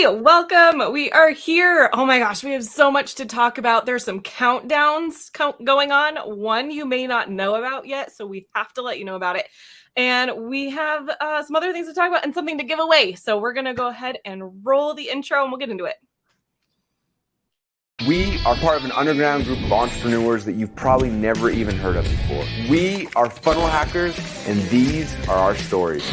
Hey, welcome. We are here. Oh my gosh, we have so much to talk about. There's some countdowns going on. One you may not know about yet, so we have to let you know about it. And we have some other things to talk about and something to give away. So we're going to go ahead and roll the intro and we'll get into it. We are part of an underground group of entrepreneurs that you've probably never even heard of before. We are funnel hackers, and these are our stories.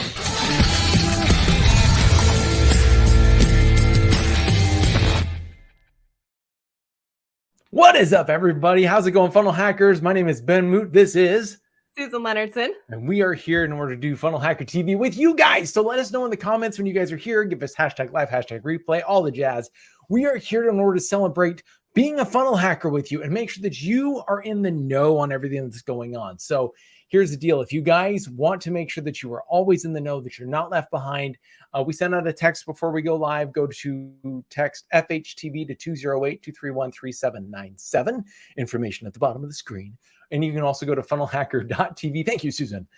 What is up, everybody? How's it going, funnel hackers? My name is Ben Moot. This is Susan Leonardson. And we are here in order to do Funnel Hacker TV with you guys. So let us know in the comments when you guys are here. Give us hashtag live, hashtag replay, all the jazz. We are here in order to celebrate being a funnel hacker with you and make sure that you are in the know on everything that's going on. So here's the deal. If you guys want to make sure that you are always in the know, that you're not left behind, we send out a text before we go live. Go to text FHTV to 208-231-3797. Information at the bottom of the screen. And you can also go to FunnelHacker.tv. Thank you, Susan.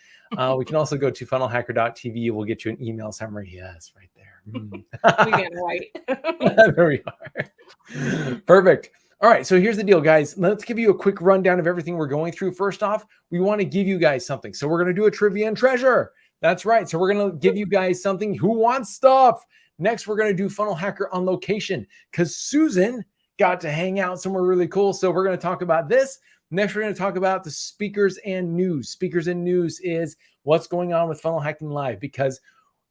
We can also go to FunnelHacker.tv. We'll get you an email summary. Yes, right there. We get it right. There we are. Perfect. All right, so here's the deal, guys. Let's give you a quick rundown of everything we're going through. First off, we want to give you guys something. So we're going to do a trivia and treasure. That's right. So we're going to give you guys something. Who wants stuff? Next, we're going to do Funnel Hacker on location because Susan got to hang out somewhere really cool. So we're going to talk about this. Next, we're going to talk about the speakers and news. Speakers and news is what's going on with Funnel Hacking Live because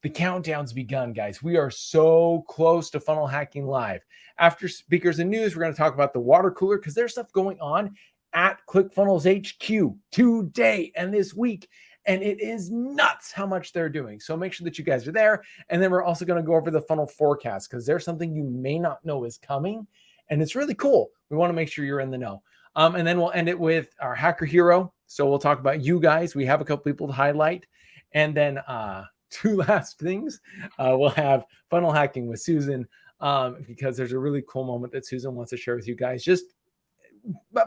the countdown's begun, guys. We are so close to Funnel Hacking Live. After speakers and news, we're going to talk about the water cooler because there's stuff going on at ClickFunnels HQ today and this week. And it is nuts how much they're doing. So make sure that you guys are there. And then we're also going to go over the funnel forecast because there's something you may not know is coming. And it's really cool. We want to make sure you're in the know. And then we'll end it with our hacker hero. So we'll talk about you guys. We have a couple people to highlight. And then two last things. We'll have funnel hacking with Susan because there's a really cool moment that Susan wants to share with you guys. Just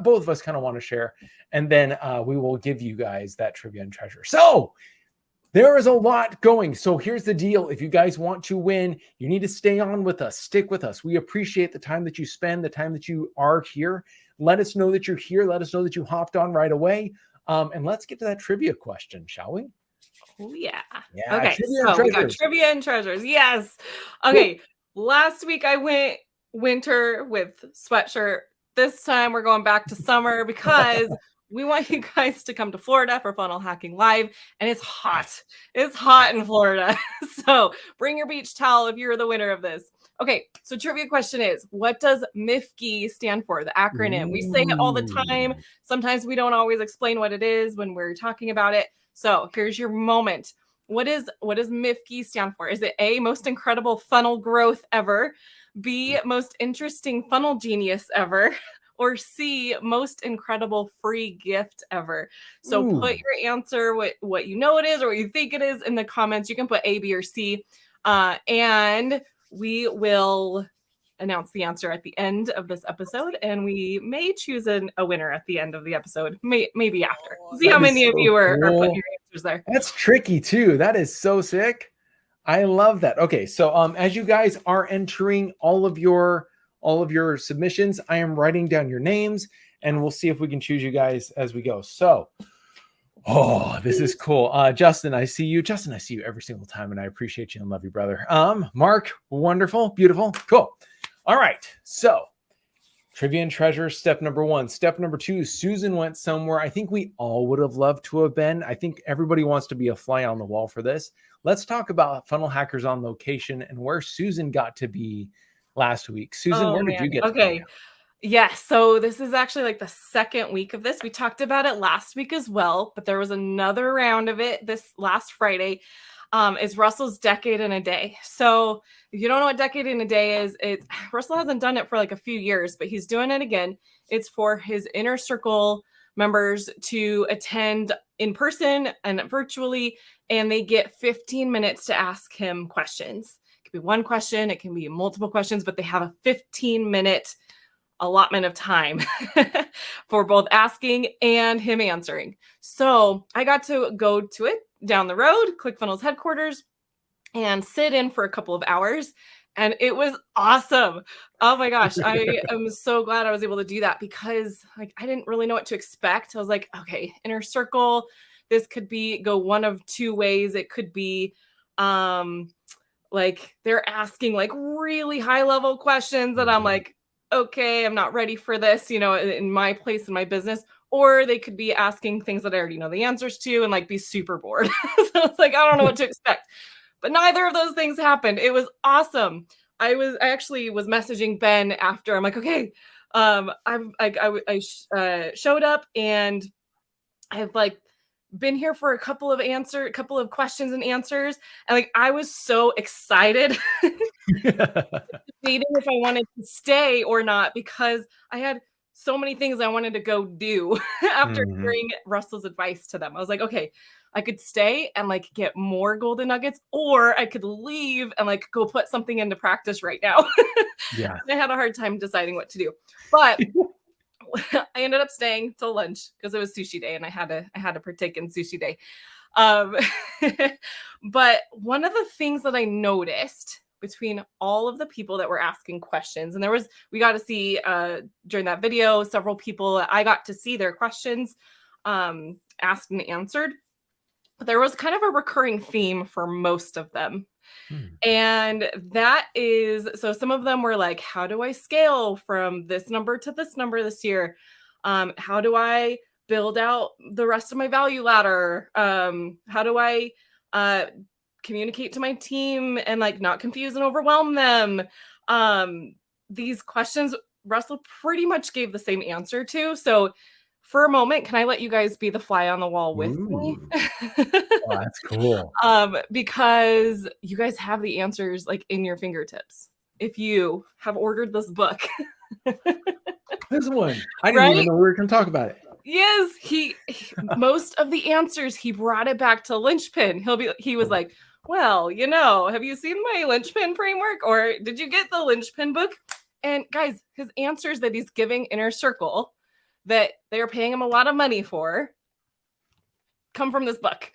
both of us kind of want to share. And then we will give you guys that trivia and treasure. So there is a lot going. So here's the deal. If you guys want to win, you need to stay on with us. Stick with us. We appreciate the time that you spend, the time that you are here. Let us know that you're here. Let us know that you hopped on right away. And let's get to that trivia question, shall we? Oh, yeah. Okay, so we got trivia and treasures. Yes. Okay, last week I went winter with sweatshirt. This time we're going back to summer because we want you guys to come to Florida for Funnel Hacking Live. And it's hot. It's hot in Florida. So bring your beach towel if you're the winner of this. Okay, so trivia question is, what does MIFGI stand for, the acronym? We say it all the time. Sometimes we don't always explain what it is when we're talking about it. So here's your moment. What does MIFGI stand for? Is it A, most incredible funnel growth ever, B, most interesting funnel genius ever, or C, most incredible free gift ever? So put your answer, what you know it is or what you think it is in the comments. You can put A, B, or C, and we will announce the answer at the end of this episode, and we may choose a winner at the end of the episode, maybe after. See how many of you are putting your answers there. That's tricky too. That is so sick. I love that. Okay, so as you guys are entering all of your submissions, I am writing down your names, and we'll see if we can choose you guys as we go. So, this is cool. Justin, I see you. Justin, I see you every single time, and I appreciate you and love you, brother. Mark, wonderful, beautiful, cool. All right, so trivia and treasure, step number 1. Step number 2, Susan went somewhere I think we all would have loved to have been. I think everybody wants to be a fly on the wall for this. Let's talk about funnel hackers on location and where Susan got to be last week. Susan, where did you get to be? Yes, so this is actually like the second week of this. We talked about it last week as well, but there was another round of it this last Friday. Is Russell's Decade in a Day. So if you don't know what Decade in a Day is, Russell hasn't done it for like a few years, but he's doing it again. It's for his inner circle members to attend in person and virtually, and they get 15 minutes to ask him questions. It could be one question, it can be multiple questions, but they have a 15-minute allotment of time for both asking and him answering. So I got to go to it down the road, ClickFunnels headquarters, and sit in for a couple of hours. And it was awesome. Oh my gosh. I am so glad I was able to do that because like I didn't really know what to expect. I was like, okay, inner circle, this could go one of two ways. It could be like they're asking like really high level questions that I'm like, okay, I'm not ready for this, in my place in my business. Or they could be asking things that I already know the answers to and like be super bored. So it's like, I don't know what to expect. But neither of those things happened. It was awesome. I actually was messaging Ben after. I'm like, okay, I showed up and I've like been here for a couple of questions and answers, and like I was so excited, debating if I wanted to stay or not because I had so many things I wanted to go do after hearing Russell's advice to them. I was like, okay, I could stay and like get more golden nuggets, or I could leave and like go put something into practice right now. Yeah. I had a hard time deciding what to do, but I ended up staying till lunch because it was sushi day and I had to partake in sushi day. But one of the things that I noticed between all of the people that were asking questions, and we got to see during that video, several people, I got to see their questions asked and answered. But there was kind of a recurring theme for most of them. And that is, so some of them were like, how do I scale from this number to this number this year? How do I build out the rest of my value ladder? How do I communicate to my team and like not confuse and overwhelm them? These questions, Russell pretty much gave the same answer to. So for a moment, can I let you guys be the fly on the wall with me? Oh, that's cool. Because you guys have the answers like in your fingertips. If you have ordered this book. This one. I didn't even know we were going to talk about it. Yes, most of the answers, he brought it back to linchpin. He was like, well, have you seen my linchpin framework? Or did you get the linchpin book? And guys, his answers that he's giving Inner Circle that they're paying him a lot of money for come from this book.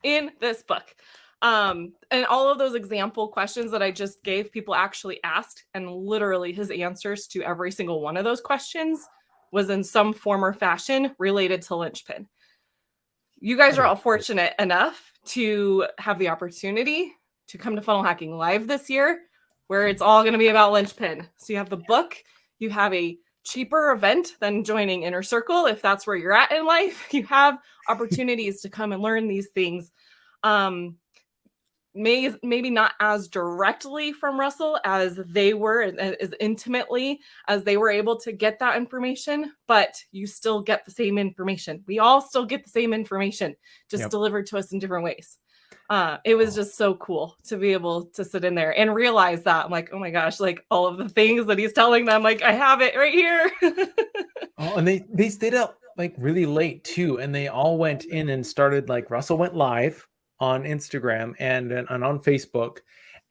In this book. And all of those example questions that I just gave, people actually asked, and literally his answers to every single one of those questions was in some form or fashion related to linchpin. You guys are all fortunate enough to have the opportunity to come to Funnel Hacking Live this year, where it's all going to be about linchpin. So you have the book, you have a cheaper event than joining Inner Circle. If that's where you're at in life, you have opportunities to come and learn these things. Maybe not as directly from Russell as they were, as intimately as they were able to get that information, but you still get the same information. We all still get the same information, just delivered to us in different ways. It was just so cool to be able to sit in there and realize that. I'm like, oh my gosh, like all of the things that he's telling them, like I have it right here. And they stayed up like really late too. And they all went in and started, like Russell went live on Instagram and on Facebook.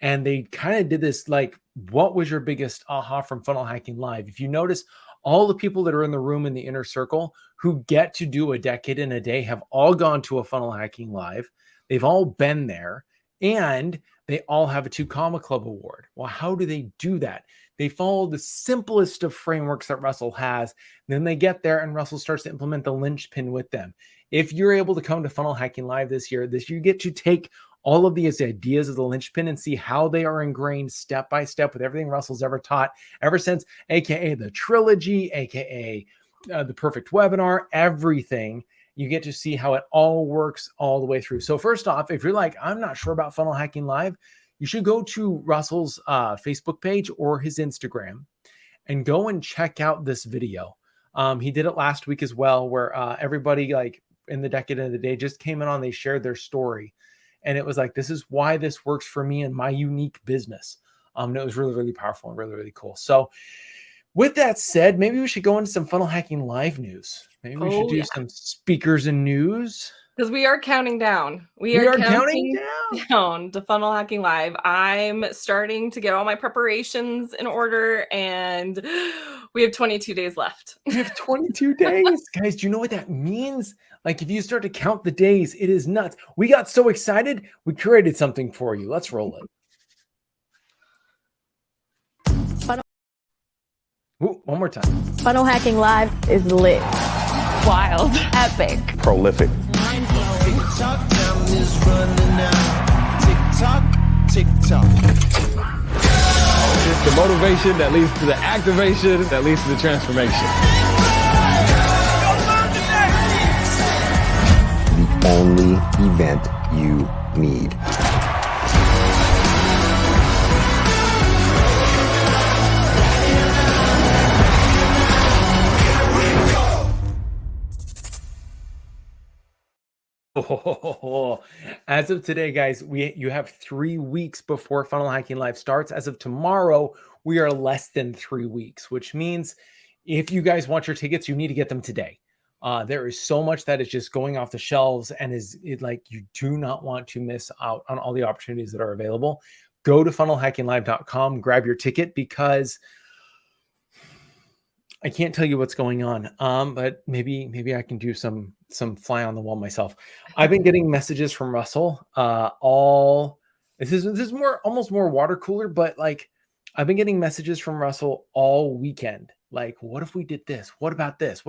And they kind of did this, like, what was your biggest aha from Funnel Hacking Live? If you notice, all the people that are in the room in the inner circle who get to do a decade in a day have all gone to a Funnel Hacking Live. They've all been there, and they all have a 2 Comma Club award. Well, how do they do that? They follow the simplest of frameworks that Russell has. Then they get there and Russell starts to implement the linchpin with them. If you're able to come to Funnel Hacking Live this year, you get to take all of these ideas of the linchpin and see how they are ingrained step by step with everything Russell's ever taught ever since, AKA the trilogy, AKA the perfect webinar, everything. You get to see how it all works all the way through. So first off, if you're like, I'm not sure about Funnel Hacking Live, you should go to Russell's Facebook page or his Instagram and go and check out this video. He did it last week as well, where everybody like in the decade of the day just came in on, they shared their story. And it was like, this is why this works for me and my unique business. And it was really, really powerful and really, really cool. So with that said, maybe we should go into some Funnel Hacking Live news. Maybe we should do some speakers and news. Because we are counting down. We are counting down to Funnel Hacking Live. I'm starting to get all my preparations in order, and we have 22 days left. We have 22 days. Guys, do you know what that means? Like, if you start to count the days, it is nuts. We got so excited, we created something for you. Let's roll it. One more time. Funnel Hacking Live is lit. Wild. Epic. Prolific. It's the motivation that leads to the activation that leads to the transformation. The only event you need. Oh, as of today, guys, you have 3 weeks before Funnel Hacking Live starts. As of tomorrow, we are less than 3 weeks, which means if you guys want your tickets, you need to get them today. There is so much that is just going off the shelves, and like you do not want to miss out on all the opportunities that are available. Go to FunnelHackingLive.com, grab your ticket, because I can't tell you what's going on, but maybe I can do some fly on the wall myself. I've been getting messages from Russell. This is almost more water cooler, but like I've been getting messages from Russell all weekend. Like, what if we did this? What about this?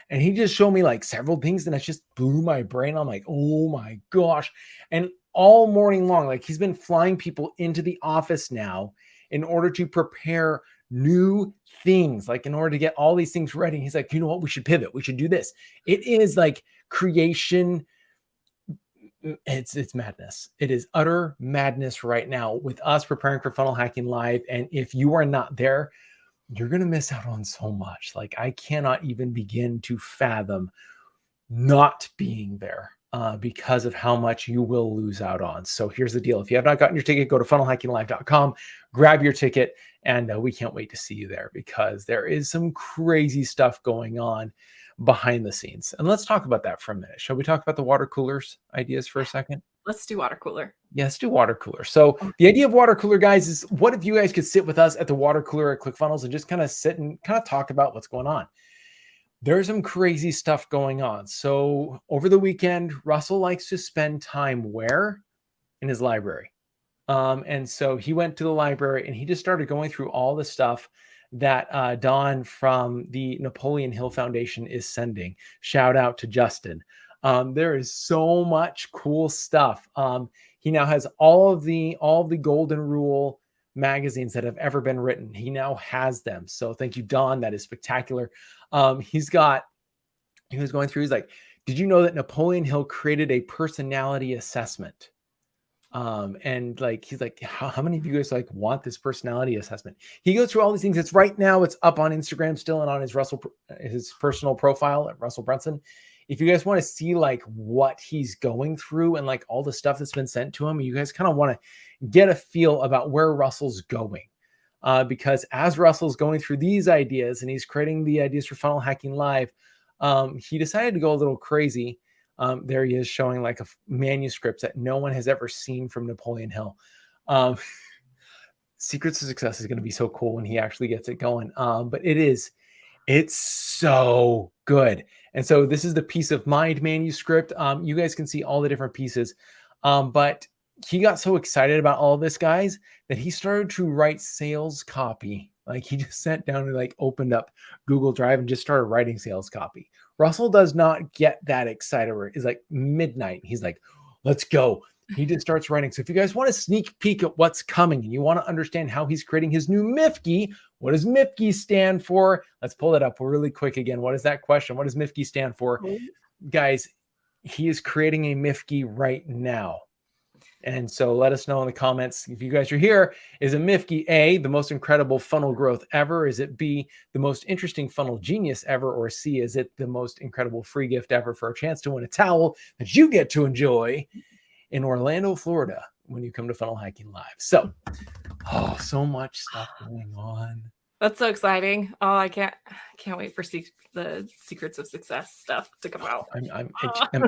And he just showed me like several things, and it just blew my brain. I'm like, oh my gosh! And all morning long, like he's been flying people into the office now in order to prepare new things, like in order to get all these things ready. He's like, you know what? We should pivot. We should do this. It is like creation. It's madness. It is utter madness right now with us preparing for Funnel Hacking Live. And if you are not there, you're going to miss out on so much. Like I cannot even begin to fathom not being there because of how much you will lose out on. So here's the deal. If you have not gotten your ticket, go to FunnelHackingLive.com, grab your ticket, and we can't wait to see you there because there is some crazy stuff going on behind the scenes. And let's talk about that for a minute. Shall we talk about the water coolers ideas for a second? Let's do water cooler. Yes, do water cooler. So the idea of water cooler, guys, is what if you guys could sit with us at the water cooler at ClickFunnels and just kind of sit and kind of talk about what's going on. There's some crazy stuff going on. So over the weekend, Russell likes to spend time where? In his library. And so he went to the library and he just started going through all the stuff that Don from the Napoleon Hill Foundation is sending. Shout out to Justin. There is so much cool stuff. He now has all of the Golden Rule magazines that have ever been written. He now has them. So thank you, Don. That is spectacular. He was going through, he's like, did you know that Napoleon Hill created a personality assessment? And like, he's like, how many of you guys like want this personality assessment? He goes through all these things. It's right now, it's up on Instagram still and on his personal profile at Russell Brunson. If you guys want to see like what he's going through and like all the stuff that's been sent to him, you guys kind of want to get a feel about where Russell's going. Because as Russell's going through these ideas and he's creating the ideas for Funnel Hacking Live, he decided to go a little crazy. There he is showing like a manuscript that no one has ever seen from Napoleon Hill. Secrets of Success is going to be so cool when he actually gets it going. But it's so good. And so this is the Peace of Mind manuscript. You guys can see all the different pieces. But he got so excited about all this, guys, that he started to write sales copy. Like he just sat down and like opened up Google Drive and just started writing sales copy. Russell does not get that excited. It's like midnight. He's like, let's go. He just starts writing. So if you guys want a sneak peek at what's coming and you want to understand how he's creating his new MIFGI, what does MIFGI stand for? Let's pull it up really quick again. What is that question? What does MIFGI stand for? Guys, he is creating a MIFGI right now. And so let us know in the comments if you guys are here. Is a MIFGI A, the most incredible funnel growth ever? Is it B, the most interesting funnel genius ever? Or C, is it the most incredible free gift ever for a chance to win a towel that you get to enjoy in Orlando, Florida when you come to Funnel Hacking Live? So, so much stuff going on. That's so exciting. Oh, I can't wait for the Secrets of Success stuff to come out. I'm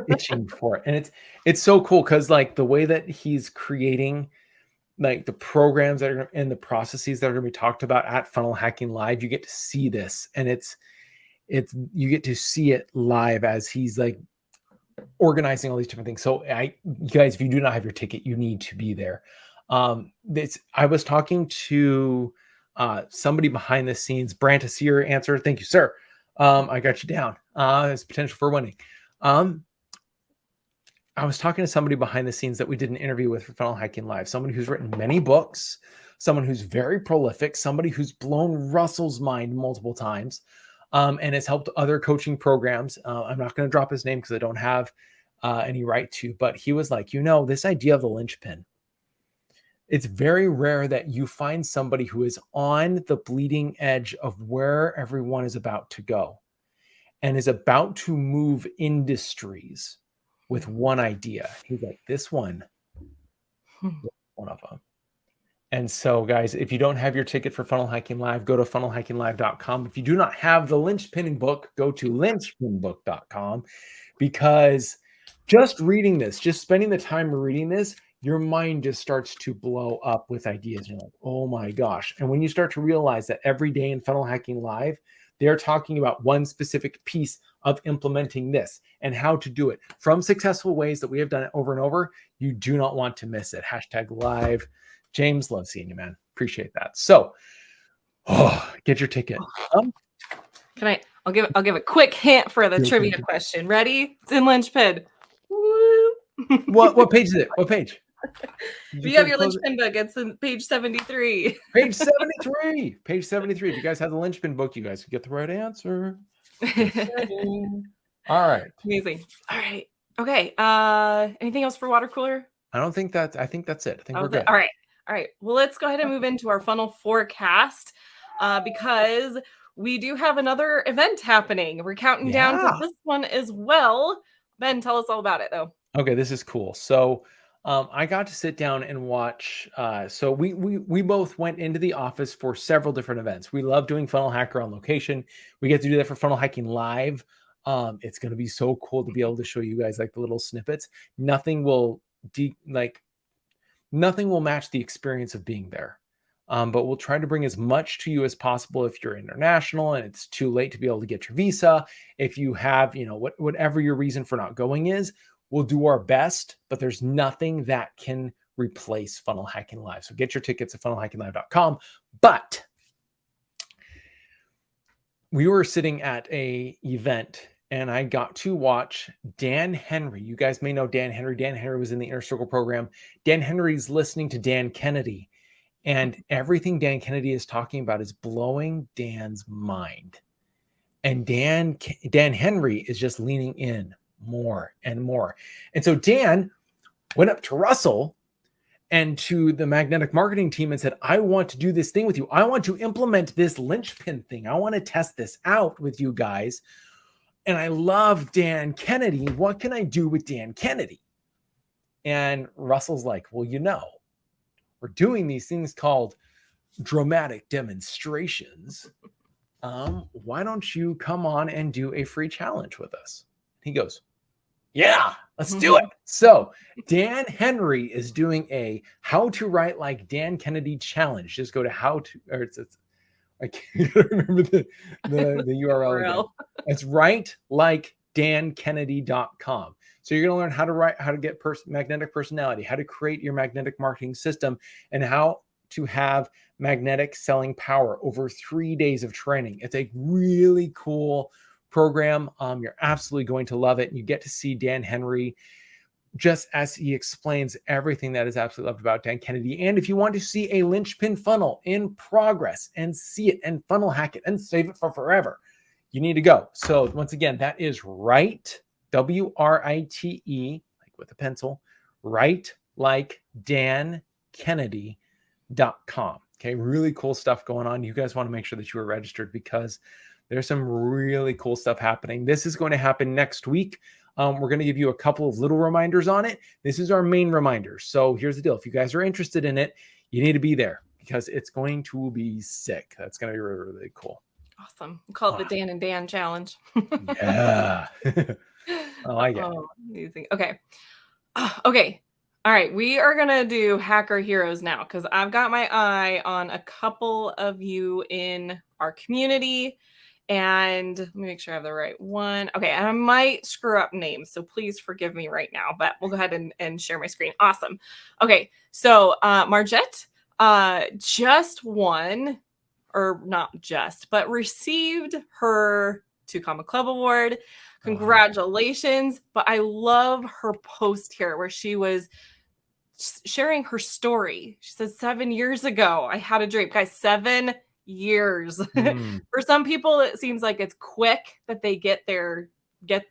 itching for it. And it's so cool because like the way that he's creating like the programs that are and the processes that are going to be talked about at Funnel Hacking Live, you get to see this, and it's you get to see it live as he's like organizing all these different things. So you guys, if you do not have your ticket, you need to be there. I was talking to somebody behind the scenes. Brant, to see your answer. Thank you, sir. I got you down. There's potential for winning. I was talking to somebody behind the scenes that we did an interview with for Funnel Hacking Live, somebody who's written many books, someone who's very prolific, somebody who's blown Russell's mind multiple times, and has helped other coaching programs. I'm not going to drop his name because I don't have any right to, but he was like, this idea of the linchpin, it's very rare that you find somebody who is on the bleeding edge of where everyone is about to go and is about to move industries with one idea. He's like, this one of them. And so, guys, if you don't have your ticket for Funnel Hacking Live, go to FunnelHackingLive.com. If you do not have the linchpinning book, go to linchpinbook.com, because just reading this, just spending the time reading this, your mind just starts to blow up with ideas. You're like, oh my gosh. And when you start to realize that every day in Funnel Hacking Live, they're talking about one specific piece of implementing this and how to do it from successful ways that we have done it over and over, you do not want to miss it. #live. James, love seeing you, man. Appreciate that. So, get your ticket. I'll give a quick hint for the trivia question. Ready? It's in linchpin. Woo. What page is it? What page? If you have your linchpin book, it's in page 73. Page 73. Page 73. If you guys have the linchpin book, you guys can get the right answer. All right. Amazing. All right. Okay. Anything else for water cooler? I think that's it. I think we're good. All right. Well, let's go ahead and move into our funnel forecast because we do have another event happening. We're counting down to this one as well. Ben, tell us all about it, though. Okay, this is cool. So I got to sit down and watch. So we both went into the office for several different events. We love doing Funnel Hacker on location. We get to do that for Funnel Hacking Live. It's going to be so cool to be able to show you guys like the little snippets. Nothing will match the experience of being there. But we'll try to bring as much to you as possible if you're international and it's too late to be able to get your visa. If you have, whatever your reason for not going is, we'll do our best, but there's nothing that can replace Funnel Hacking Live. So get your tickets at FunnelHackingLive.com. But we were sitting at a event and I got to watch Dan Henry. You guys may know Dan Henry. Dan Henry was in the Inner Circle program. Dan Henry's listening to Dan Kennedy. And everything Dan Kennedy is talking about is blowing Dan's mind. And Dan Henry is just leaning in more and more. And so Dan went up to Russell and to the magnetic marketing team and said, I want to do this thing with you. I want to implement this linchpin thing. I want to test this out with you guys. And I love Dan Kennedy. What can I do with Dan Kennedy? And Russell's like, well, we're doing these things called dramatic demonstrations. Why don't you come on and do a free challenge with us? He goes, yeah, let's do it. So Dan Henry is doing a how to write like Dan Kennedy challenge. Just go to I can't remember the URL. It's writelikedankennedy.com. So you're going to learn how to write, how to get magnetic personality, how to create your magnetic marketing system, and how to have magnetic selling power over 3 days of training. It's a really cool program. You're absolutely going to love it. You get to see Dan Henry just as he explains everything that is absolutely loved about Dan Kennedy. And if you want to see a linchpin funnel in progress and see it and funnel hack it and save it for forever, you need to go. So once again, that is Write, W-R-I-T-E, like with a pencil, writelikedankennedy.com. Okay, really cool stuff going on. You guys want to make sure that you are registered because there's some really cool stuff happening. This is going to happen next week. We're going to give you a couple of little reminders on it. This is our main reminder. So here's the deal. If you guys are interested in it, you need to be there because it's going to be sick. That's going to be really, really cool. Awesome. Call it the Dan and Dan challenge. Yeah. I like it. Oh, amazing. Okay. Okay. All right. We are going to do Hacker Heroes now because I've got my eye on a couple of you in our community. And let me make sure I have the right one. Okay. And I might screw up names, so please forgive me right now, but we'll go ahead and share my screen. Awesome. Okay. So Margette just won or not just, but received her 2 Comma Club Award. Congratulations. But I love her post here where she was sharing her story. She says, 7 years ago, I had a dream. Guys, 7 years. For some people, it seems like it's quick that they get to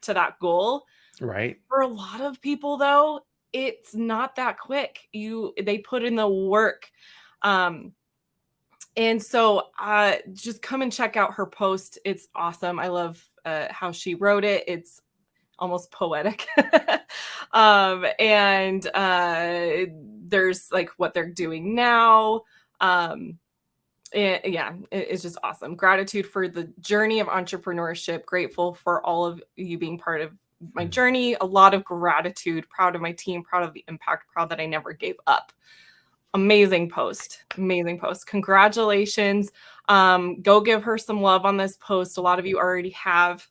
that goal. Right. For a lot of people, though, it's not that quick. They put in the work. And so just come and check out her post. It's awesome. I love how she wrote it. It's almost poetic. And there's like what they're doing now. It's just awesome. Gratitude for the journey of entrepreneurship. Grateful for all of you being part of my journey. A lot of gratitude. Proud of my team. Proud of the impact. Proud that I never gave up. Amazing post. Amazing post. Congratulations. Go give her some love on this post. A lot of you already have.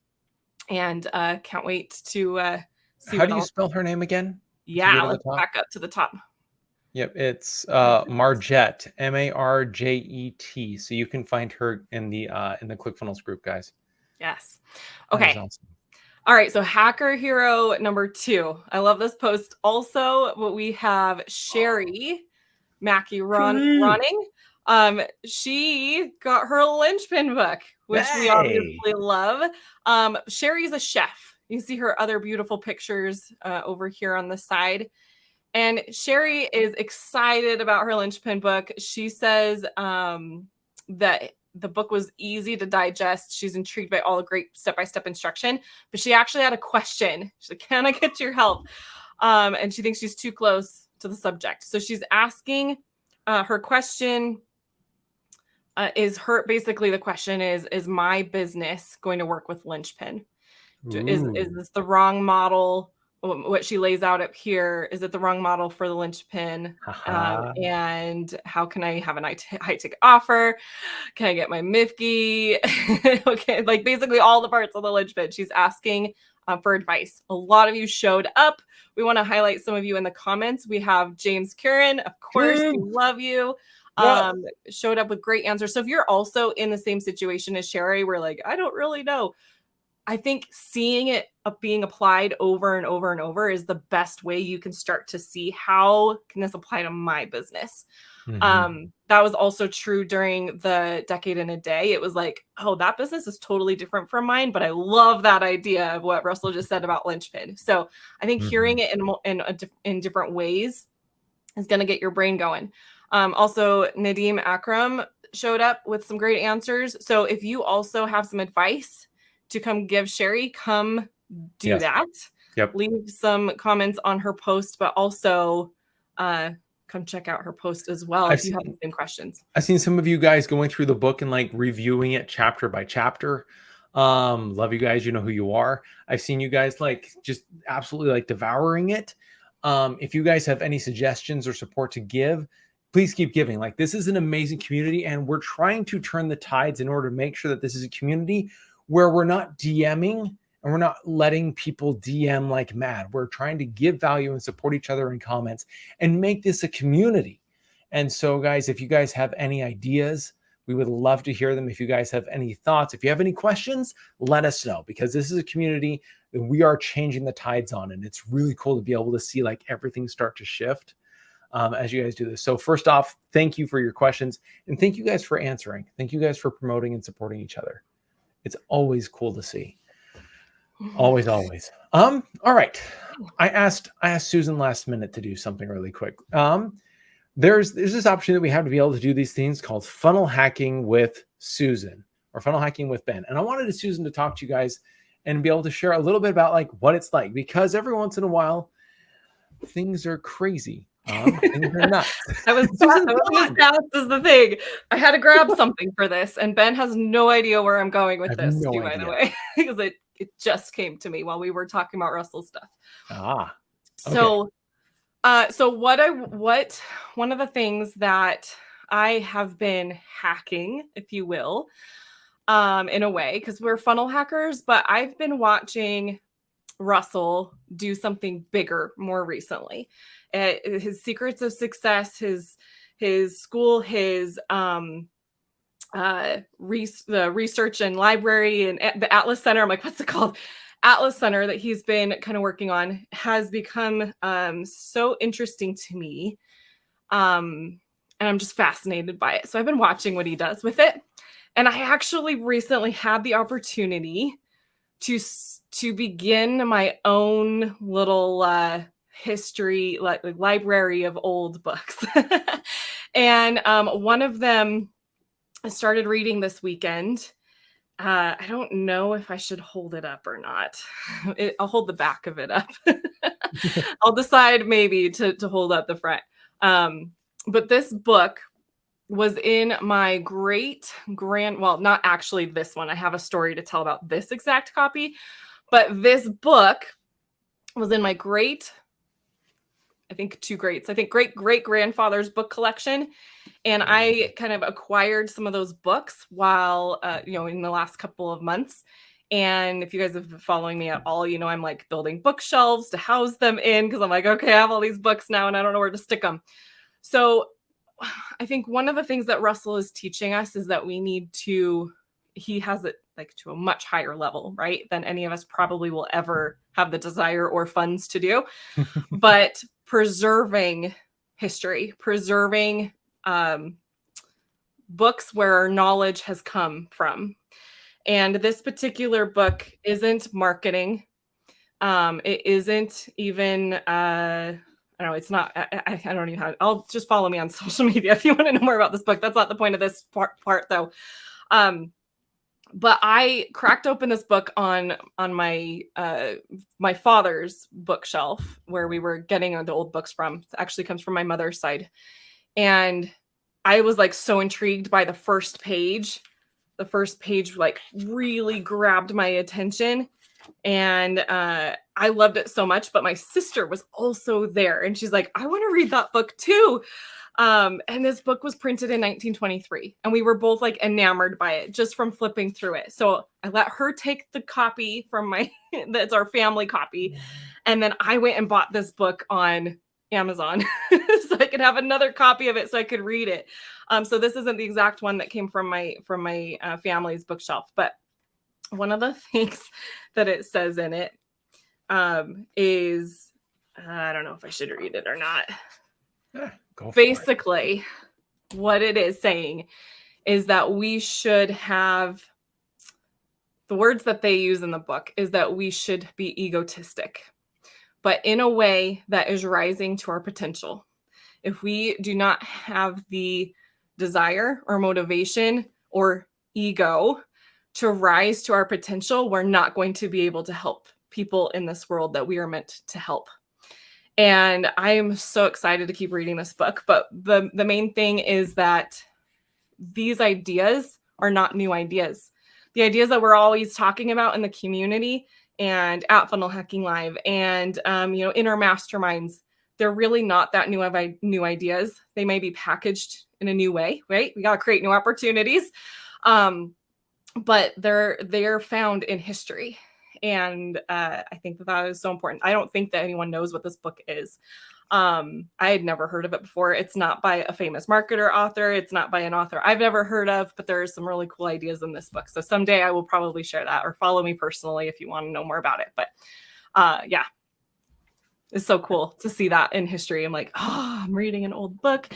And can't wait to see. How do you spell her name again? Yeah, let's back up to the top. Yep, it's Marjette, Marjet. So you can find her in the ClickFunnels group, guys. Yes. Okay. Awesome. All right. So hacker hero number 2. I love this post. Also, what we have Sherry Mackey running. She got her linchpin book, which we obviously love. Sherry's a chef. You see her other beautiful pictures over here on the side. And Sherry is excited about her linchpin book. She says that the book was easy to digest. She's intrigued by all the great step-by-step instruction, but she actually had a question. She's like, can I get your help? And she thinks she's too close to the subject. So she's asking her question basically the question is my business going to work with linchpin? Is this the wrong model? What she lays out up here, is it the wrong model for the linchpin? And how can I have a high ticket offer? Can I get my Mifke? Okay, like basically all the parts of the linchpin. She's asking for advice. A lot of you showed up. We want to highlight some of you in the comments. We have James Curran, of course, we love you. Showed up with great answers. So if you're also in the same situation as Sherry, we're like, I don't really know. I think seeing it being applied over and over and over is the best way you can start to see how can this apply to my business. That was also true during the decade in a day. It was like, oh, that business is totally different from mine, but I love that idea of what Russell just said about linchpin. So I think hearing it in different ways is going to get your brain going. Also, Nadeem Akram showed up with some great answers. So if you also have some advice to come give Sherry, come do that. Yep. Leave some comments on her post, but also come check out her post as well if you have the same questions. I've seen some of you guys going through the book and like reviewing it chapter by chapter. Love you guys. You know who you are. I've seen you guys like just absolutely like devouring it. If you guys have any suggestions or support to give, please keep giving. Like this is an amazing community, and we're trying to turn the tides in order to make sure that this is a community where we're not DMing and we're not letting people DM like mad. We're trying to give value and support each other in comments and make this a community. And so guys, if you guys have any ideas, we would love to hear them. If you guys have any thoughts, if you have any questions, let us know, because this is a community that we are changing the tides on. And it's really cool to be able to see like everything start to shift as you guys do this. So first off, thank you for your questions, and thank you guys for answering. Thank you guys for promoting and supporting each other. It's always cool to see. Always, always. All right. I asked Susan last minute to do something really quick. There's this option that we have to be able to do these things called funnel hacking with Susan or funnel hacking with Ben. And I wanted Susan to talk to you guys and be able to share a little bit about like what it's like, because every once in a while things are crazy. Things are nuts. I was as fast as the thing. I had to grab something for this, and Ben has no idea where I'm going with this, by the way, because it just came to me while we were talking about Russell's stuff. So, so one of the things that I have been hacking, if you will, in a way, because we're funnel hackers, but I've been watching Russell do something bigger more recently. His secrets of success, his school, his the research and library and the Atlas Center. I'm like, what's it called? Atlas Center that he's been kind of working on has become so interesting to me. And I'm just fascinated by it. So I've been watching what he does with it. And I actually recently had the opportunity to begin my own little history library of old books. And one of them I started reading this weekend. I don't know if I should hold it up or not. I'll hold the back of it up. I'll decide maybe to hold up the front. But this book was in my well, not actually this one. I have a story to tell about this exact copy, but this book was in my great great-great-grandfather's book collection. And I kind of acquired some of those books while, in the last couple of months. And if you guys have been following me at all, I'm like building bookshelves to house them in because I'm like, okay, I have all these books now and I don't know where to stick them. So I think one of the things that Russell is teaching us is that he has it like to a much higher level, right, than any of us probably will ever have the desire or funds to do. But preserving history, preserving books where our knowledge has come from. And this particular book isn't marketing. It isn't even, I don't know, it's not, I don't even have, I'll just follow me on social media if you want to know more about this book. That's not the point of this part though. But I cracked open this book on my my father's bookshelf where we were getting the old books from. It actually comes from my mother's side. And I was like so intrigued by the first page. The first page like really grabbed my attention. And I loved it so much. But my sister was also there. And she's like, I want to read that book too. And this book was printed in 1923 and we were both like enamored by it just from flipping through it. So I let her take the copy from that's our family copy. And then I went and bought this book on Amazon so I could have another copy of it so I could read it. So this isn't the exact one that came from my family's bookshelf, but one of the things that it says in it is, I don't know if I should read it or not. Basically, what it is saying is that we should have, the words that they use in the book is that we should be egotistic, but in a way that is rising to our potential. If we do not have the desire or motivation or ego to rise to our potential, we're not going to be able to help people in this world that we are meant to help. And I am so excited to keep reading this book. But the main thing is that these ideas are not new ideas. The ideas that we're always talking about in the community and at Funnel Hacking Live and, in our masterminds, they're really not that new ideas. They may be packaged in a new way, right? We got to create new opportunities. But they're found in history. And I think that is so important. I don't think that anyone knows what this book is. I had never heard of it before. It's not by a famous marketer author. It's not by an author I've never heard of, but there are some really cool ideas in this book. So someday I will probably share that or follow me personally if you want to know more about it. But yeah, it's so cool to see that in history. I'm like, oh, I'm reading an old book.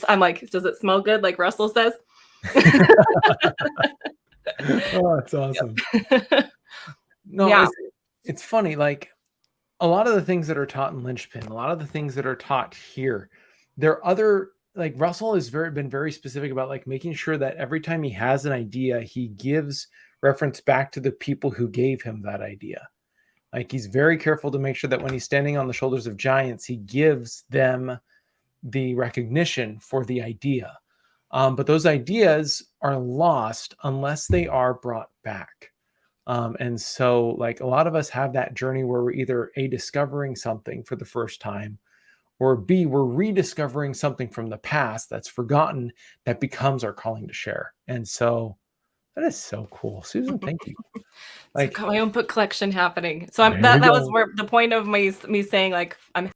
I'm like, does it smell good? Like Russell says. Oh, that's awesome. Yep. No, yeah. it's funny. Like a lot of the things that are taught in Linchpin, a lot of the things that are taught here, there are other, like Russell has been very specific about like making sure that every time he has an idea, he gives reference back to the people who gave him that idea. Like he's very careful to make sure that when he's standing on the shoulders of giants, he gives them the recognition for the idea. But those ideas are lost unless they are brought back. And so like a lot of us have that journey where we're either A, discovering something for the first time, or B, we're rediscovering something from the past that's forgotten that becomes our calling to share. And so that is so cool. Susan, thank you. Like, got my own book collection happening. So that was where the point of me saying like, I'm